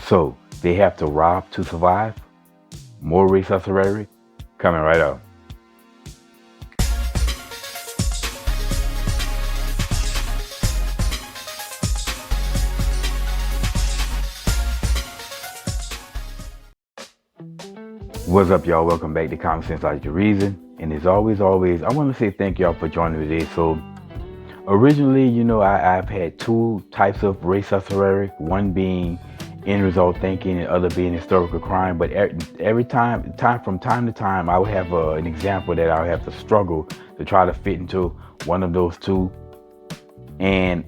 So they have to rob to survive. More racist rhetoric coming right up. What's up, y'all? Welcome back to Common Sense Like the Reason. And as always, I want to say thank y'all for joining me today. So originally, I've had two types of racist rhetoric. One being end result thinking, and other being historical crime. But every time from time to time, I would have an example that I would have to struggle to try to fit into one of those two. And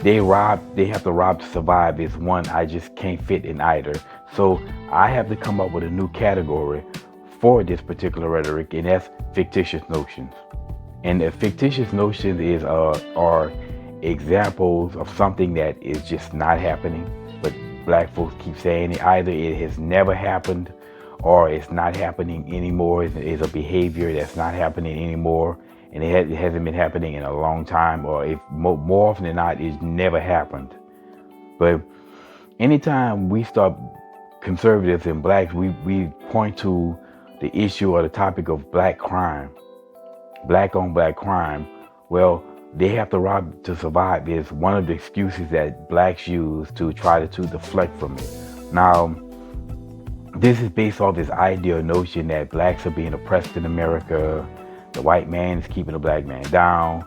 they have to rob to survive is one I just can't fit in either. So I have to come up with a new category for this particular rhetoric, and that's fictitious notions. And the fictitious notions are examples of something that is just not happening, but black folks keep saying it. Either it has never happened, or it's not happening anymore. It's a behavior that's not happening anymore, and it hasn't been happening in a long time, or if more often than not, it's never happened. But anytime we start, conservatives and blacks, we point to the issue or the topic of black crime, black on black crime. Well, they have to rob to survive is one of the excuses that blacks use to try to deflect from it. Now, this is based off this ideal notion that blacks are being oppressed in America. The white man is keeping the black man down.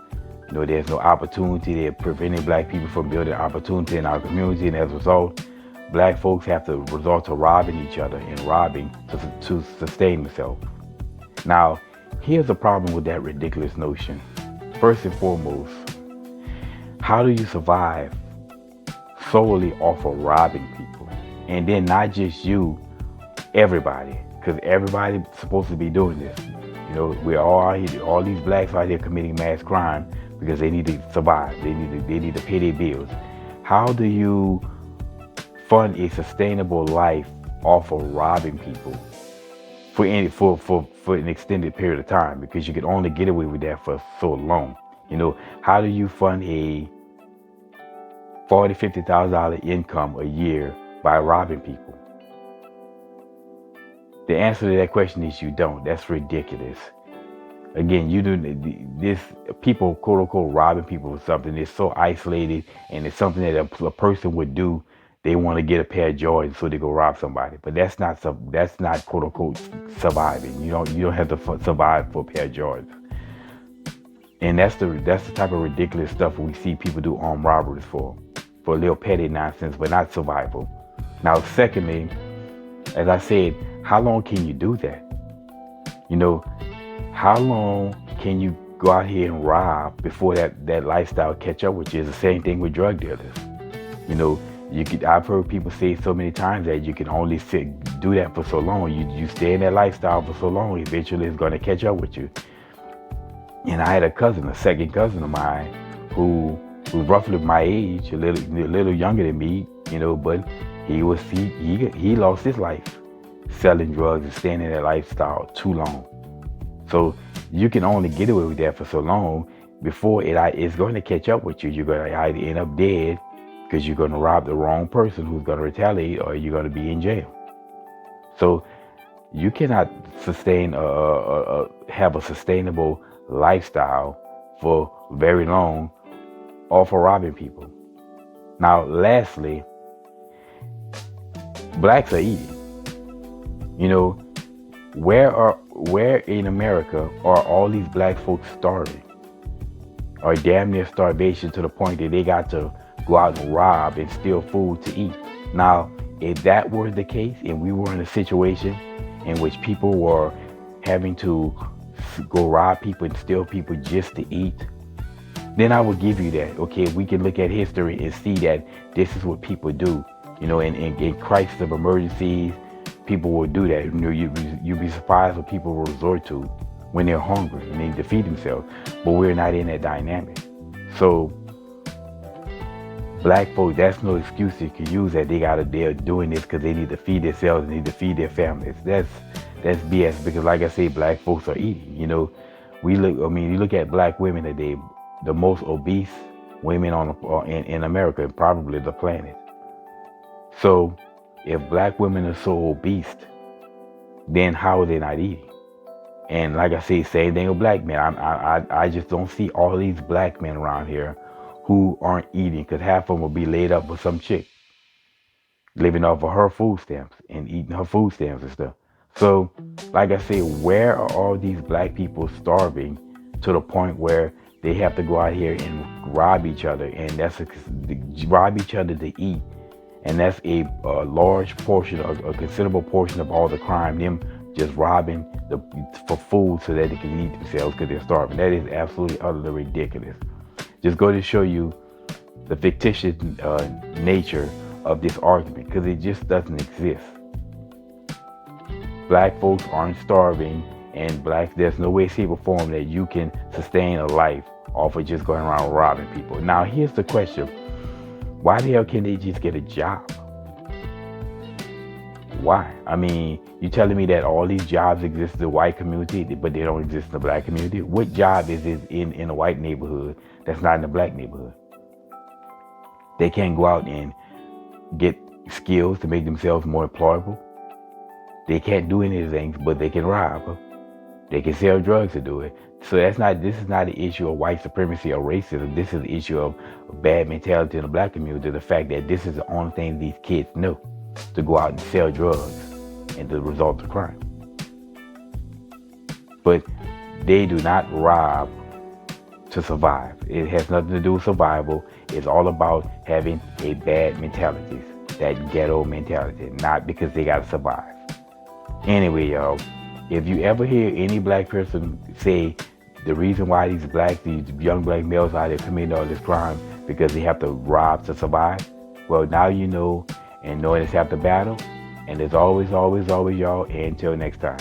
There's no opportunity. They're preventing black people from building opportunity in our community, and as a result, black folks have to resort to robbing each other and robbing to sustain themselves. Now, here's the problem with that ridiculous notion. First and foremost, how do you survive solely off of robbing people? And then not just you, everybody, because everybody's supposed to be doing this. We're all these blacks out here committing mass crime because they need to survive. They need to pay their bills. How do you fund a sustainable life off of robbing people for an extended period of time? Because you can only get away with that for so long. How do you fund a $40,000-$50,000 income a year by robbing people? The answer to that question is you don't. That's ridiculous. Again, you do this. People, quote unquote, robbing people for something. It's so isolated, and it's something that a person would do. They want to get a pair of Jordans, so they go rob somebody. But that's not quote unquote surviving. You don't have to survive for a pair of Jordans. And that's the type of ridiculous stuff we see people do armed robberies for a little petty nonsense, but not survival. Now, secondly, as I said, how long can you do that? How long can you go out here and rob before that lifestyle catch up with you? It's the same thing with drug dealers. I've heard people say so many times that you can only do that for so long. You stay in that lifestyle for so long, eventually it's going to catch up with you. And I had a second cousin of mine, who was roughly my age, a little younger than me, but he lost his life selling drugs and staying in that lifestyle too long. So you can only get away with that for so long before it's going to catch up with you. You're going to either end up dead because you're going to rob the wrong person who's going to retaliate, or you're going to be in jail. So you cannot have a sustainable lifestyle for very long off of robbing people. Now, lastly, blacks are eating. Where in America are all these black folks starving, or damn near starvation, to the point that they got to go out and rob and steal food to eat? Now, if that were the case, and we were in a situation in which people were having to go rob people and steal people just to eat, then I would give you that. Okay, we can look at history and see that this is what people do. In crisis of emergencies, people will do that. You'd be surprised what people will resort to when they're hungry and they defeat themselves. But we're not in that dynamic. So black folks, that's no excuse you can use that they're doing this because they need to feed themselves, they need to feed their families. That's BS, because like I say, black folks are eating. You look at black women today, the most obese women in America and probably the planet. So if black women are so obese, then how are they not eating? And like I say, same thing with black men. I just don't see all these black men around here who aren't eating, because half of them will be laid up with some chick living off of her food stamps and eating her food stamps and stuff. So, like I say, where are all these black people starving to the point where they have to go out here and rob each other, and rob each other to eat, and that's a large portion, a considerable portion of all the crime. Them just robbing for food so that they can eat themselves because they're starving. That is absolutely utterly ridiculous. Just go to show you the fictitious nature of this argument, because it just doesn't exist. Black folks aren't starving, and there's no way, shape, or form that you can sustain a life off of just going around robbing people. Now, here's the question. Why the hell can't they just get a job? Why? I mean, you telling me that all these jobs exist in the white community, but they don't exist in the black community? What job is it in a white neighborhood that's not in the black neighborhood? They can't go out and get skills to make themselves more employable. They can't do any of the things, but they can rob. They can sell drugs to do it. So this is not an issue of white supremacy or racism. This is an issue of bad mentality in the black community. The fact that this is the only thing these kids know, to go out and sell drugs and the result of crime. But they do not rob to survive. It has nothing to do with survival. It's all about having a bad mentality, that ghetto mentality, not because they gotta survive. Anyway, y'all, if you ever hear any black person say the reason why these young black males out there committing all this crime because they have to rob to survive, well, now you know, and knowing it's half the battle. And as always, y'all, until next time.